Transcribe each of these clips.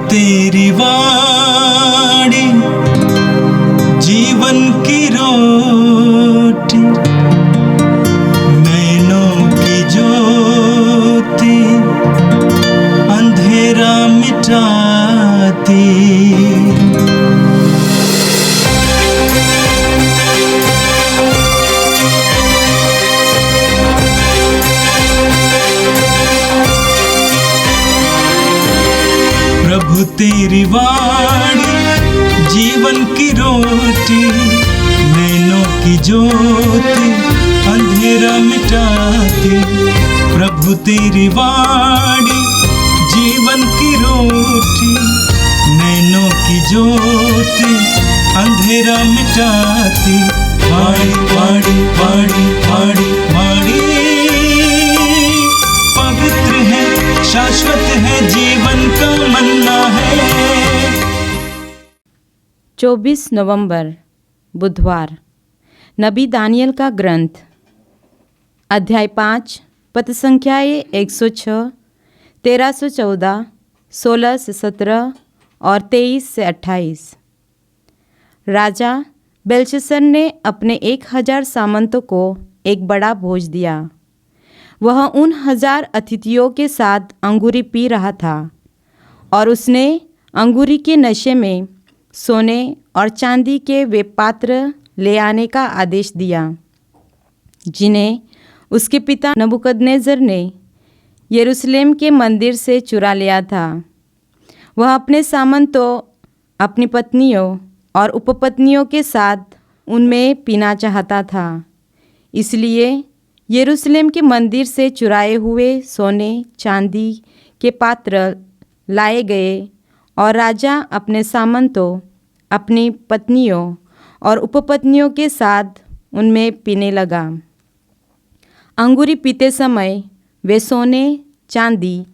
तेरी वाणी जीवन की रोटी, नैनों की ज्योति अंधेरा मिटाती। प्रभु तेरी वाणी जीवन की रोटी, नैनों की ज्योति अंधेरा मिटाती। प्रभु तेरी वाणी जीवन की रोटी, नैनों की ज्योति अंधेरा मिटाती। वाणी वाणी वाणी वाणी वाणी पवित्र है, शाश्वत है, जीवन का मन्ना है। 24 नवंबर बुधवार। नबी दानियल का ग्रंथ, अध्याय 5, पद संख्याएँ 106, 1314, 16 से 17 और 23 से 28। राजा बेलशस्सर ने अपने 1000 सामंतों को एक बड़ा भोज दिया। वह उन 1000 अतिथियों के साथ अंगूरी पी रहा था और उसने अंगूरी के नशे में सोने और चांदी के वे पात्र ले आने का आदेश दिया जिन्हें उसके पिता नबूकदनेस्सर ने यरूशलेम के मंदिर से चुरा लिया था। वह अपने सामंतों, अपनी पत्नियों और उपपत्नियों के साथ उनमें पीना चाहता था। इसलिए यरूशलेम के मंदिर से चुराए हुए सोने चांदी के पात्र लाए गए और राजा अपने सामंतों, अपनी पत्नियों और उपपत्नियों के साथ उनमें पीने लगा। अंगूरी पीते समय वे सोने, चांदी,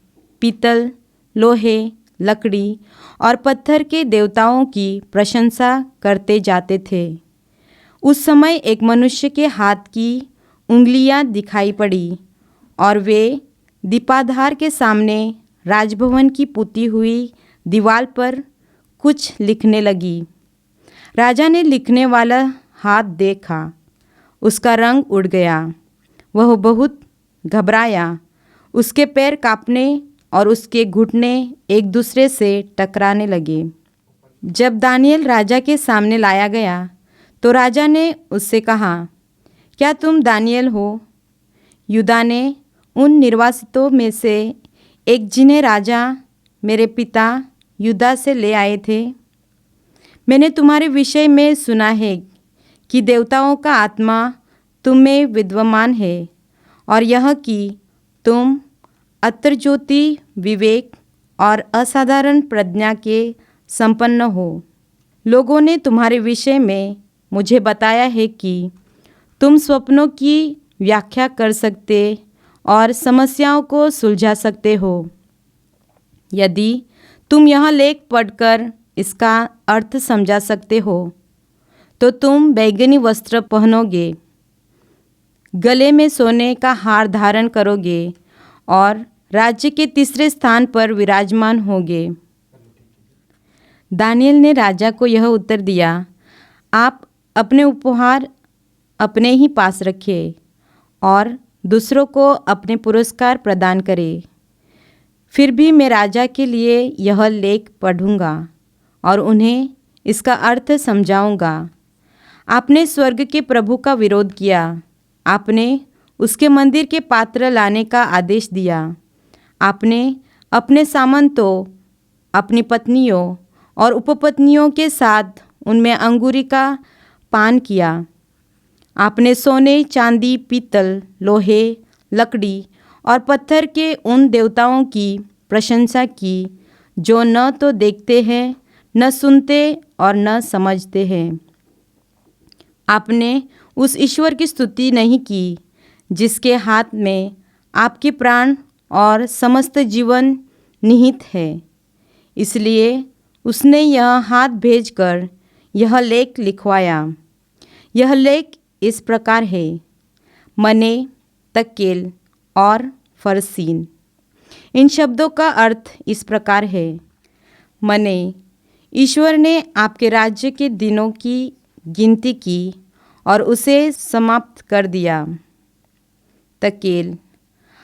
पीतल, लोहे, लकड़ी और पत्थर के देवताओं की प्रशंसा करते जाते थे। उस समय एक मनुष्य के हाथ की उंगलियां दिखाई पड़ी और वे दीपाधार के सामने राजभवन की पुती हुई दीवार पर कुछ लिखने लगी। राजा ने लिखने वाला हाथ देखा, उसका रंग उड़ गया, वह बहुत घबराया, उसके पैर कांपने और उसके घुटने एक दूसरे से टकराने लगे। जब दानियल राजा के सामने लाया गया तो राजा ने उससे कहा, क्या तुम दानियल हो, यूदा ने उन निर्वासितों में से एक जिन्हें राजा मेरे पिता यूदा से ले आए थे? मैंने तुम्हारे विषय में सुना है कि देवताओं का आत्मा तुम में विद्यमान है और यह कि तुम अतर्ज्योति, विवेक और असाधारण प्रज्ञा के संपन्न हो। लोगों ने तुम्हारे विषय में मुझे बताया है कि तुम स्वप्नों की व्याख्या कर सकते और समस्याओं को सुलझा सकते हो। यदि तुम यह लेख पढ़कर इसका अर्थ समझा सकते हो तो तुम बैंगनी वस्त्र पहनोगे, गले में सोने का हार धारण करोगे और राज्य के तीसरे स्थान पर विराजमान होगे। दानियल ने राजा को यह उत्तर दिया, आप अपने उपहार अपने ही पास रखें और दूसरों को अपने पुरस्कार प्रदान करें। फिर भी मैं राजा के लिए यह लेख पढ़ूंगा और उन्हें इसका अर्थ समझाऊंगा। आपने स्वर्ग के प्रभु का विरोध किया, आपने उसके मंदिर के पात्र लाने का आदेश दिया, आपने अपने सामंतों, अपनी पत्नियों और उपपत्नियों के साथ उनमें अंगूरी का पान किया। आपने सोने, चांदी, पीतल, लोहे, लकड़ी और पत्थर के उन देवताओं की प्रशंसा की जो न तो देखते हैं, न सुनते और न समझते हैं। आपने उस ईश्वर की स्तुति नहीं की जिसके हाथ में आपके प्राण और समस्त जीवन निहित है। इसलिए उसने यह हाथ भेजकर यह लेख लिखवाया। यह लेख इस प्रकार है, मने, तकेल और फरसीन। इन शब्दों का अर्थ इस प्रकार है, मने ईश्वर ने आपके राज्य के दिनों की गिनती की और उसे समाप्त कर दिया। तकेल,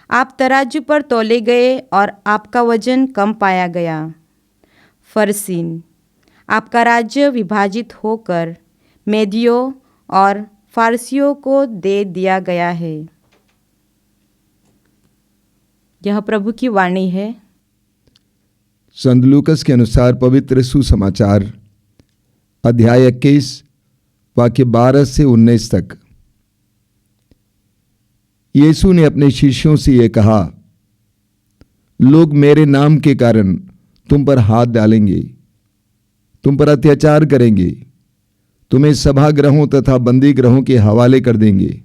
आप तराजू पर तौले गए और आपका वजन कम पाया गया। फरसीन, आपका राज्य विभाजित होकर मेदियों और फारसियों को दे दिया गया है। यह प्रभु की वाणी है। संत लूकस के अनुसार पवित्र सुसमाचार अध्याय 21 वाक्य 12 से 19 तक। यीशु ने अपने शिष्यों से यह कहा, लोग मेरे नाम के कारण तुम पर हाथ डालेंगे, तुम पर अत्याचार करेंगे, तुम्हें सभागृहों तथा बंदी गृहों के हवाले कर देंगे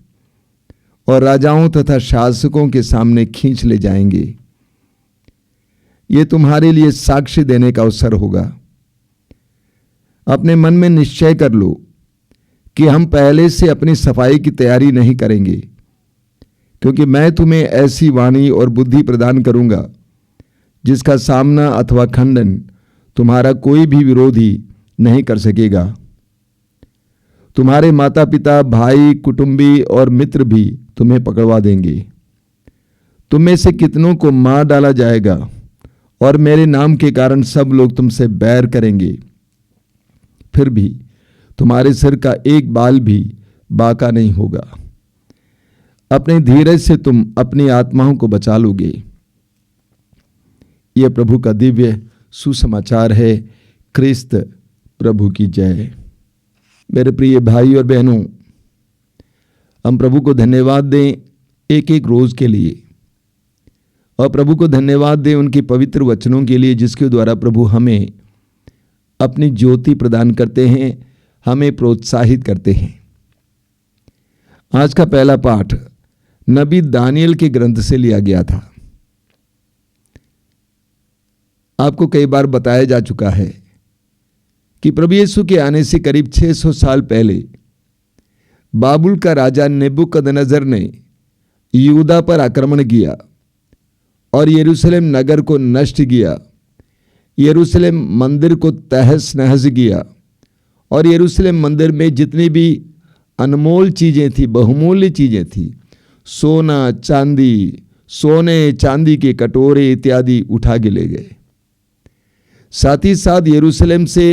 और राजाओं तथा शासकों के सामने खींच ले जाएंगे। ये तुम्हारे लिए साक्ष्य देने का अवसर होगा। अपने मन में निश्चय कर लो कि हम पहले से अपनी सफाई की तैयारी नहीं करेंगे, क्योंकि मैं तुम्हें ऐसी वाणी और बुद्धि प्रदान करूंगा जिसका सामना अथवा खंडन तुम्हारा कोई भी विरोधी नहीं कर सकेगा। तुम्हारे माता पिता, भाई, कुटुंबी और मित्र भी तुम्हें पकड़वा देंगे। तुम में से कितनों को मार डाला जाएगा और मेरे नाम के कारण सब लोग तुमसे बैर करेंगे। फिर भी तुम्हारे सिर का एक बाल भी बाका नहीं होगा। अपने धीरज से तुम अपनी आत्माओं को बचा लोगे। यह प्रभु का दिव्य सुसमाचार है। क्रिस्त प्रभु की जय। मेरे प्रिय भाई और बहनों, हम प्रभु को धन्यवाद दें एक एक रोज के लिए, और प्रभु को धन्यवाद दें उनके पवित्र वचनों के लिए जिसके द्वारा प्रभु हमें अपनी ज्योति प्रदान करते हैं, हमें प्रोत्साहित करते हैं। आज का पहला पाठ नबी दानियल के ग्रंथ से लिया गया था। आपको कई बार बताया जा चुका है कि प्रभु यीशु के आने से करीब 600 साल पहले बाबुल का राजा नेबुकदनेस्सर ने यहूदा पर आक्रमण किया और यरूशलेम नगर को नष्ट किया। यरूशलेम मंदिर को तहस नहस किया और यरूशलेम मंदिर में जितनी भी अनमोल चीजें थी, बहुमूल्य चीजें थी, सोना चांदी, सोने चांदी के कटोरे इत्यादि उठा के ले गए। साथ ही साथ यरूशलेम से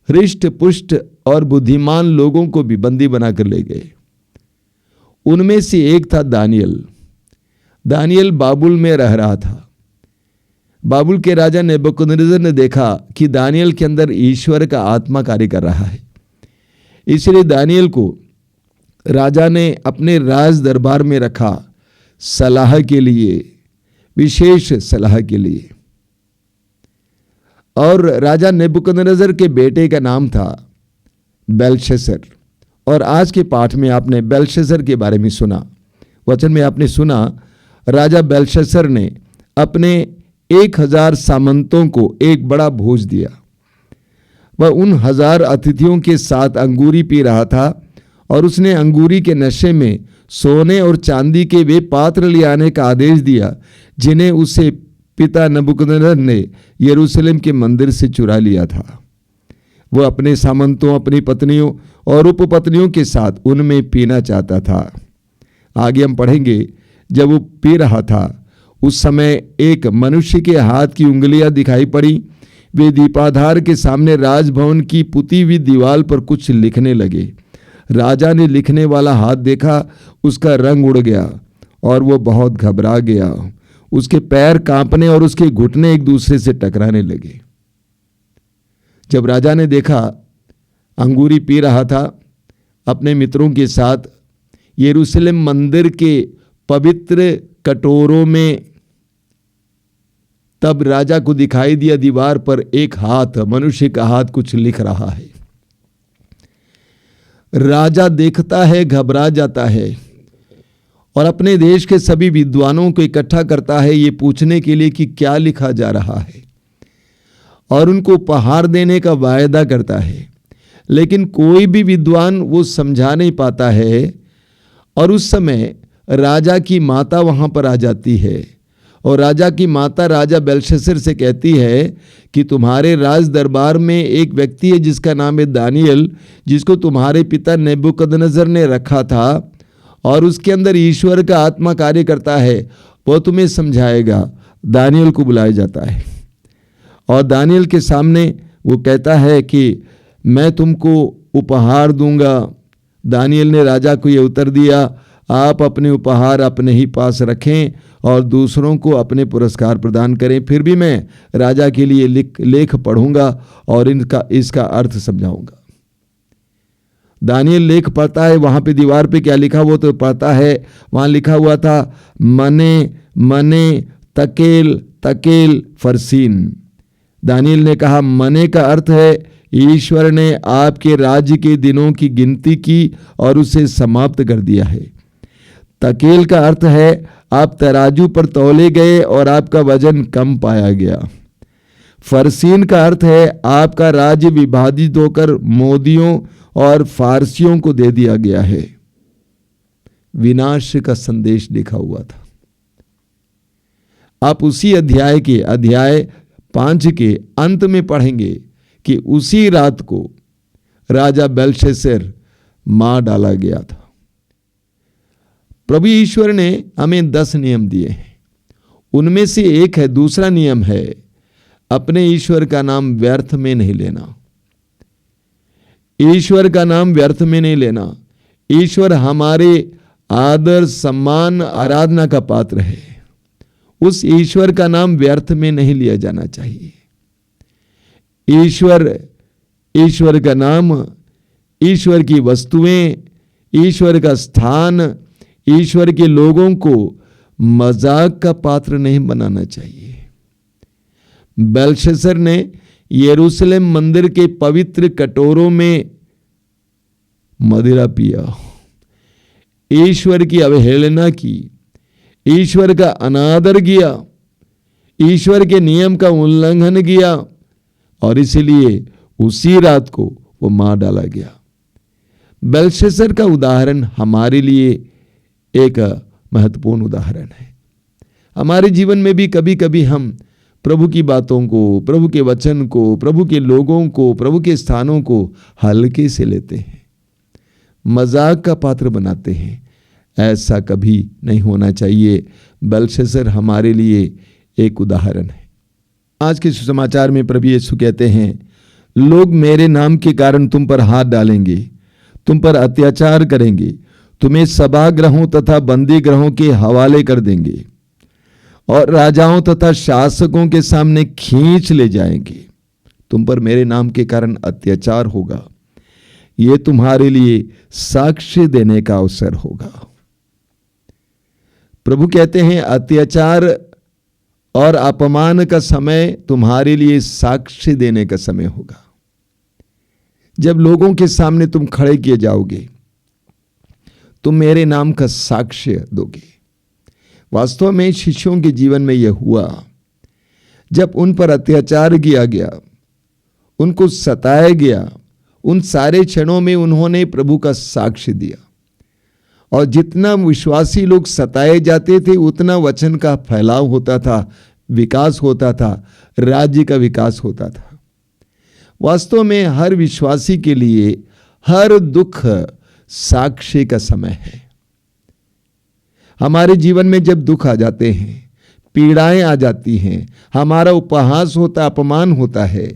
हृष्ट पुष्ट और बुद्धिमान लोगों को भी बंदी बनाकर ले गए। उनमें से एक था दानियल। दानियल बाबुल में रह रहा था। बाबुल के राजा नेबुकदनेस्सर ने देखा कि दानियल के अंदर ईश्वर का आत्मा कार्य कर रहा है, इसलिए दानियल को राजा ने अपने राज दरबार में रखा, सलाह के लिए, विशेष सलाह के लिए। और राजा नेबुकदनेस्सर के बेटे का नाम था बेलशस्सर। और आज के पाठ में आपने बेलशस्सर के बारे में सुना। वचन में आपने सुना, राजा बेलशस्सर ने अपने 1000 सामंतों को एक बड़ा भोज दिया। वह उन 1000 अतिथियों के साथ अंगूरी पी रहा था और उसने अंगूरी के नशे में सोने और चांदी के वे पात्र ले आने का आदेश दिया जिन्हें उसे पिता नबूकदनेस्सर ने यरूशलेम के मंदिर से चुरा लिया था। वह अपने सामंतों, अपनी पत्नियों और उपपत्नियों के साथ उनमें पीना चाहता था। आगे हम पढ़ेंगे, जब वो पी रहा था उस समय एक मनुष्य के हाथ की उंगलियां दिखाई पड़ी। वे दीपाधार के सामने राजभवन की पुती हुई दीवार पर कुछ लिखने लगे। राजा ने लिखने वाला हाथ देखा, उसका रंग उड़ गया और वो बहुत घबरा गया। उसके पैर कांपने और उसके घुटने एक दूसरे से टकराने लगे। जब राजा ने देखा अंगूरी पी रहा था अपने मित्रों के साथ यरूशलेम मंदिर के पवित्र कटोरों में, तब राजा को दिखाई दिया दीवार पर एक हाथ, मनुष्य का हाथ कुछ लिख रहा है। राजा देखता है, घबरा जाता है और अपने देश के सभी विद्वानों को इकट्ठा करता है ये पूछने के लिए कि क्या लिखा जा रहा है, और उनको उपहार देने का वायदा करता है। लेकिन कोई भी विद्वान वो समझा नहीं पाता है। और उस समय राजा की माता वहां पर आ जाती है और राजा की माता राजा बेलशस्सर से कहती है कि तुम्हारे राज दरबार में एक व्यक्ति है जिसका नाम है दानियल, जिसको तुम्हारे पिता नेबूकदनेस्सर ने रखा था और उसके अंदर ईश्वर का आत्मा कार्य करता है, वो तुम्हें समझाएगा। दानियल को बुलाया जाता है और दानियल के सामने वो कहता है कि मैं तुमको उपहार दूंगा। दानियल ने राजा को ये उत्तर दिया, आप अपने उपहार अपने ही पास रखें और दूसरों को अपने पुरस्कार प्रदान करें, फिर भी मैं राजा के लिए लेख पढ़ूंगा और इसका अर्थ समझाऊंगा। दानियल लेख पढ़ता है, वहां पे दीवार पे क्या लिखा वो तो पढ़ता है। वहां लिखा हुआ था मने मने तकेल तकेल फरसीन। दानियल ने कहा मने का अर्थ है ईश्वर ने आपके राज्य के दिनों की गिनती की और उसे समाप्त कर दिया है। तकेल का अर्थ है आप तराजू पर तौले गए और आपका वजन कम पाया गया। फरसीन का अर्थ है आपका राज्य विभाजित होकर मोदियों और फारसियों को दे दिया गया है। विनाश का संदेश लिखा हुआ था। आप उसी अध्याय 5 के अंत में पढ़ेंगे कि उसी रात को राजा बेलशस्सर मार डाला गया था। प्रभु ईश्वर ने हमें 10 नियम दिए हैं, उनमें से एक है, दूसरा नियम है अपने ईश्वर का नाम व्यर्थ में नहीं लेना। ईश्वर का नाम व्यर्थ में नहीं लेना। ईश्वर हमारे आदर सम्मान आराधना का पात्र है। उस ईश्वर का नाम व्यर्थ में नहीं लिया जाना चाहिए। ईश्वर का नाम, ईश्वर की वस्तुएं, ईश्वर का स्थान, ईश्वर के लोगों को मजाक का पात्र नहीं बनाना चाहिए। बेलशस्सर ने यरूशलेम मंदिर के पवित्र कटोरों में मदिरा पिया, ईश्वर की अवहेलना की, ईश्वर का अनादर किया, ईश्वर के नियम का उल्लंघन किया और इसलिए उसी रात को वो मार डाला गया। बेलशस्सर का उदाहरण हमारे लिए एक महत्वपूर्ण उदाहरण है। हमारे जीवन में भी कभी कभी हम प्रभु की बातों को, प्रभु के वचन को, प्रभु के लोगों को, प्रभु के स्थानों को हल्के से लेते हैं, मजाक का पात्र बनाते हैं। ऐसा कभी नहीं होना चाहिए। बेलशस्सर हमारे लिए एक उदाहरण है। आज के सुसमाचार में प्रभु यीशु कहते हैं, लोग मेरे नाम के कारण तुम पर हाथ डालेंगे, तुम पर अत्याचार करेंगे, तुम्हें सभागृहों तथा बंदी गृहों के हवाले कर देंगे और राजाओं तथा शासकों के सामने खींच ले जाएंगे। तुम पर मेरे नाम के कारण अत्याचार होगा। ये तुम्हारे लिए साक्ष्य देने का अवसर होगा। प्रभु कहते हैं अत्याचार और अपमान का समय तुम्हारे लिए साक्ष्य देने का समय होगा। जब लोगों के सामने तुम खड़े किए जाओगे, तुम मेरे नाम का साक्ष्य दोगे। वास्तव में शिष्यों के जीवन में यह हुआ। जब उन पर अत्याचार किया गया, उनको सताया गया, उन सारे क्षणों में उन्होंने प्रभु का साक्ष्य दिया। और जितना विश्वासी लोग सताए जाते थे, उतना वचन का फैलाव होता था, विकास होता था, राज्य का विकास होता था। वास्तव में हर विश्वासी के लिए हर दुख साक्ष्य का समय है। हमारे जीवन में जब दुख आ जाते हैं, पीड़ाएं आ जाती हैं, हमारा उपहास होता, अपमान होता है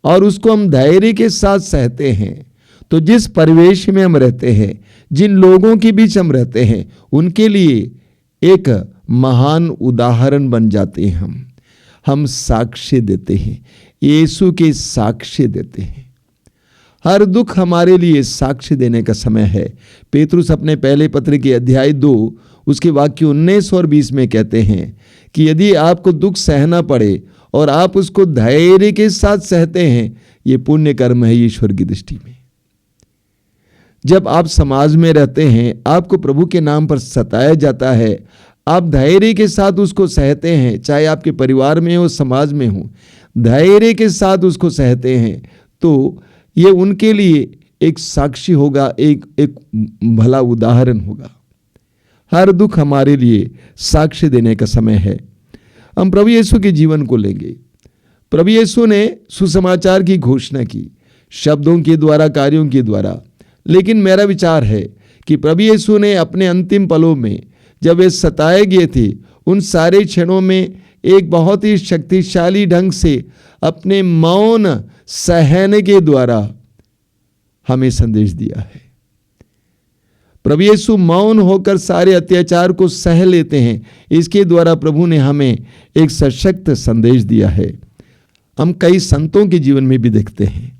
और उसको हम धैर्य के साथ सहते हैं, तो जिस परिवेश में हम रहते हैं, जिन लोगों के बीच हम रहते हैं, उनके लिए एक महान उदाहरण बन जाते हैं। हम साक्ष्य देते हैं, यीशु के साक्ष्य देते हैं। हर दुख हमारे लिए साक्ष्य देने का समय है। पेतरुस अपने पहले पत्र के अध्याय 2 उसके वाक्य 19 और 20 में कहते हैं कि यदि आपको दुख सहना पड़े और आप उसको धैर्य के साथ सहते हैं, ये पुण्य कर्म है ईश्वर की दृष्टि में। जब आप समाज में रहते हैं, आपको प्रभु के नाम पर सताया जाता है, आप धैर्य के साथ उसको सहते हैं, चाहे आपके परिवार में हो, समाज में हो, धैर्य के साथ उसको सहते हैं, तो ये उनके लिए एक साक्षी होगा, एक भला उदाहरण होगा। हर दुख हमारे लिए साक्ष्य देने का समय है। हम प्रभु यीशु के जीवन को लेंगे। प्रभु यीशु ने सुसमाचार की घोषणा की शब्दों के द्वारा, कार्यों के द्वारा, लेकिन मेरा विचार है कि प्रभु यीशु ने अपने अंतिम पलों में जब वे सताए गए थे, उन सारे क्षणों में एक बहुत ही शक्तिशाली ढंग से अपने मौन सहने के द्वारा हमें संदेश दिया है। प्रभु यीशु मौन होकर सारे अत्याचार को सह लेते हैं। इसके द्वारा प्रभु ने हमें एक सशक्त संदेश दिया है। हम कई संतों के जीवन में भी देखते हैं।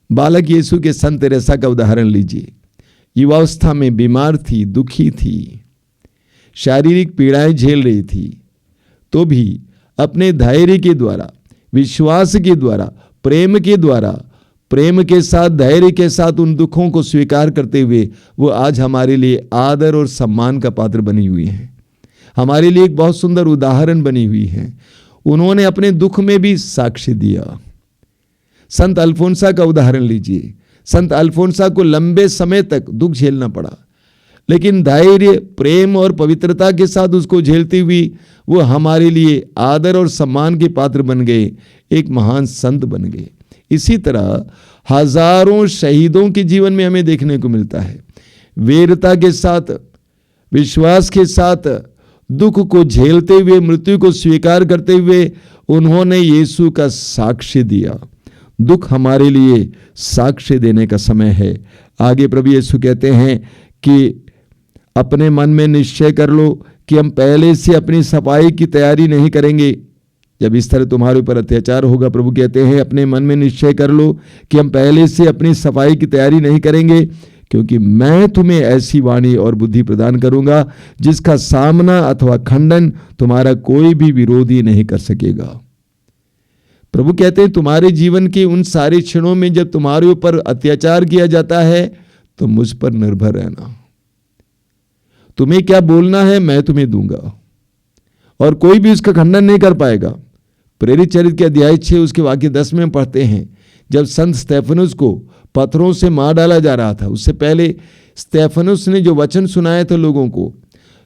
बालक यीशु के संत तेरेसा का उदाहरण लीजिए। युवावस्था में बीमार थी, दुखी थी, शारीरिक पीड़ाएं झेल रही थी, तो भी अपने धैर्य के द्वारा, विश्वास के द्वारा, प्रेम के द्वारा, प्रेम के साथ, धैर्य के साथ उन दुखों को स्वीकार करते हुए वो आज हमारे लिए आदर और सम्मान का पात्र बनी हुई है। हमारे लिए एक बहुत सुंदर उदाहरण बनी हुई है। उन्होंने अपने दुख में भी साक्ष्य दिया। संत अल्फोंसा का उदाहरण लीजिए। संत अल्फोंसा को लंबे समय तक दुख झेलना पड़ा, लेकिन धैर्य, प्रेम और पवित्रता के साथ उसको झेलती हुई वो हमारे लिए आदर और सम्मान के पात्र बन गए, एक महान संत बन गए। इसी तरह हजारों शहीदों के जीवन में हमें देखने को मिलता है। वीरता के साथ, विश्वास के साथ दुख को झेलते हुए, मृत्यु को स्वीकार करते हुए उन्होंने यीशु का साक्ष्य दिया। दुख हमारे लिए साक्ष्य देने का समय है। आगे प्रभु यीशु कहते हैं कि अपने मन में निश्चय कर लो कि हम पहले से अपनी सफाई की तैयारी नहीं करेंगे। जब इस तरह तुम्हारे ऊपर अत्याचार होगा, प्रभु कहते हैं अपने मन में निश्चय कर लो कि हम पहले से अपनी सफाई की तैयारी नहीं करेंगे, क्योंकि मैं तुम्हें ऐसी वाणी और बुद्धि प्रदान करूंगा जिसका सामना अथवा खंडन तुम्हारा कोई भी विरोधी नहीं कर सकेगा। प्रभु कहते हैं तुम्हारे जीवन के उन सारे क्षणों में जब तुम्हारे ऊपर अत्याचार किया जाता है तो मुझ पर निर्भर रहना। तुम्हें क्या बोलना है मैं तुम्हें दूंगा और कोई भी उसका खंडन नहीं कर पाएगा। प्रेरित चरित्र के अध्याय 6 उसके वाक्य 10 में पढ़ते हैं, जब संत स्तेफनुस को पत्थरों से मार डाला जा रहा था, उससे पहले स्तेफनुस ने जो वचन सुनाए थे लोगों को,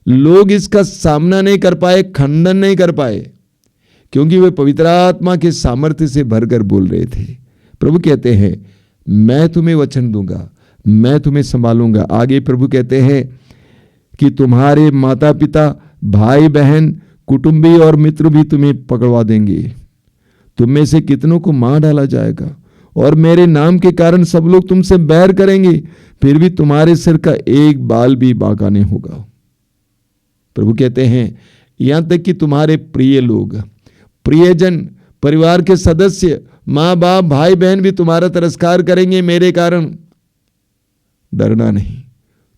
लोग इसका सामना नहीं कर पाए, खंडन नहीं कर पाए, क्योंकि वे पवित्र आत्मा के सामर्थ्य से भरकर बोल रहे थे। प्रभु कहते हैं मैं तुम्हें वचन दूंगा, मैं तुम्हें संभालूंगा। आगे प्रभु कहते हैं कि तुम्हारे माता पिता, भाई बहन, कुटुंबी और मित्र भी तुम्हें पकड़वा देंगे। तुम में से कितनों को मार डाला जाएगा और मेरे नाम के कारण सब लोग तुमसे बैर करेंगे, फिर भी तुम्हारे सिर का एक बाल भी बांका नहीं होगा। प्रभु कहते हैं यहां तक कि तुम्हारे प्रिय लोग, प्रियजन, परिवार के सदस्य, माँ बाप, भाई बहन भी तुम्हारा तिरस्कार करेंगे मेरे कारण। डरना नहीं,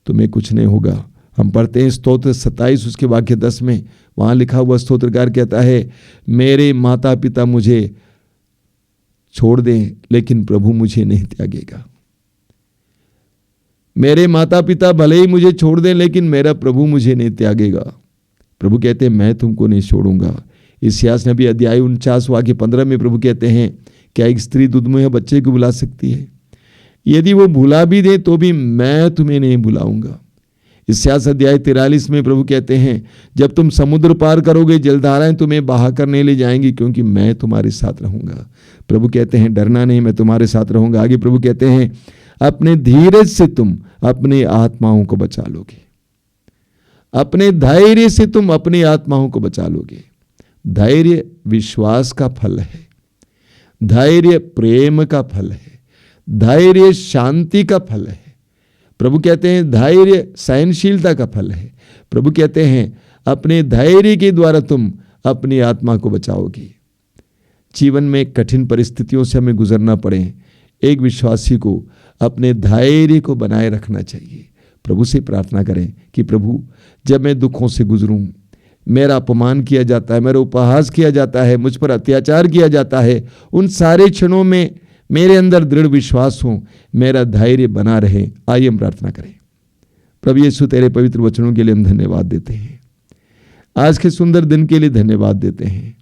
तुम्हें कुछ नहीं होगा। हम पढ़ते हैं स्तोत्र 27 उसके वाक्य 10 में, वहां लिखा हुआ स्तोत्रकार कहता है मेरे माता पिता मुझे छोड़ दें लेकिन प्रभु मुझे नहीं त्यागेगा। मेरे माता पिता भले ही मुझे छोड़ दें लेकिन मेरा प्रभु मुझे नहीं त्यागेगा। प्रभु कहते हैं मैं तुमको नहीं छोड़ूंगा। इस्यास नबी अध्याय 49 वाक्य 15 में प्रभु कहते हैं क्या एक स्त्री दूध मुहे बच्चे को बुला सकती है? यदि वो भुला भी दे तो भी मैं तुम्हें नहीं बुलाऊंगा। इस्यास अध्याय 43 में प्रभु कहते हैं जब तुम समुद्र पार करोगे जलधाराएं तुम्हें बहा कर नहीं ले जाएंगी, क्योंकि मैं तुम्हारे साथ रहूंगा। प्रभु कहते हैं डरना नहीं, मैं तुम्हारे साथ रहूंगा। आगे प्रभु कहते हैं अपने धीरज से तुम अपनी आत्माओं को बचा लोगे, अपने धैर्य से तुम अपनी आत्माओं को बचा लोगे। धैर्य विश्वास का फल है, धैर्य प्रेम का फल है, धैर्य शांति का फल है। प्रभु कहते हैं धैर्य सहनशीलता का फल है। प्रभु कहते हैं अपने धैर्य के द्वारा तुम अपनी आत्मा को बचाओगे। जीवन में कठिन परिस्थितियों से हमें गुजरना पड़े, एक विश्वासी को अपने धैर्य को बनाए रखना चाहिए। प्रभु से प्रार्थना करें कि प्रभु जब मैं दुखों से गुजरूं, मेरा अपमान किया जाता है, मेरा उपहास किया जाता है, मुझ पर अत्याचार किया जाता है, उन सारे क्षणों में मेरे अंदर दृढ़ विश्वास हो, मेरा धैर्य बना रहे। आइए हम प्रार्थना करें। प्रभु यीशु तेरे पवित्र वचनों के लिए हम धन्यवाद देते हैं, आज के सुंदर दिन के लिए धन्यवाद देते हैं।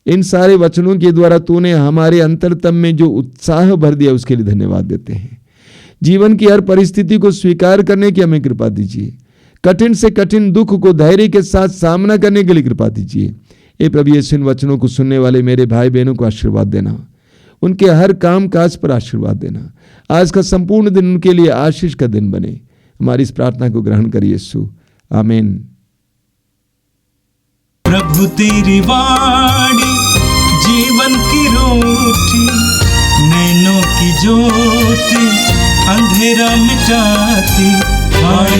इन सारे वचनों के द्वारा तूने हमारे अंतरतम में जो उत्साह भर दिया उसके लिए धन्यवाद देते हैं। जीवन की हर परिस्थिति को स्वीकार करने की हमें कृपा दीजिए, कठिन से कठिन दुख को धैर्य के साथ सामना करने के लिए कृपा दीजिए। ये प्रभु यीशु इन वचनों को सुनने वाले मेरे भाई बहनों को आशीर्वाद देना, उनके हर काम काज पर आशीर्वाद देना। आज का संपूर्ण दिन उनके लिए आशीष का दिन बने। हमारी इस प्रार्थना को ग्रहण करिए यीशु, आमीन। प्रभु तेरी वाणी जीवन की रोटी, नैनों की ज्योति अंधेरा मिटाती। हाय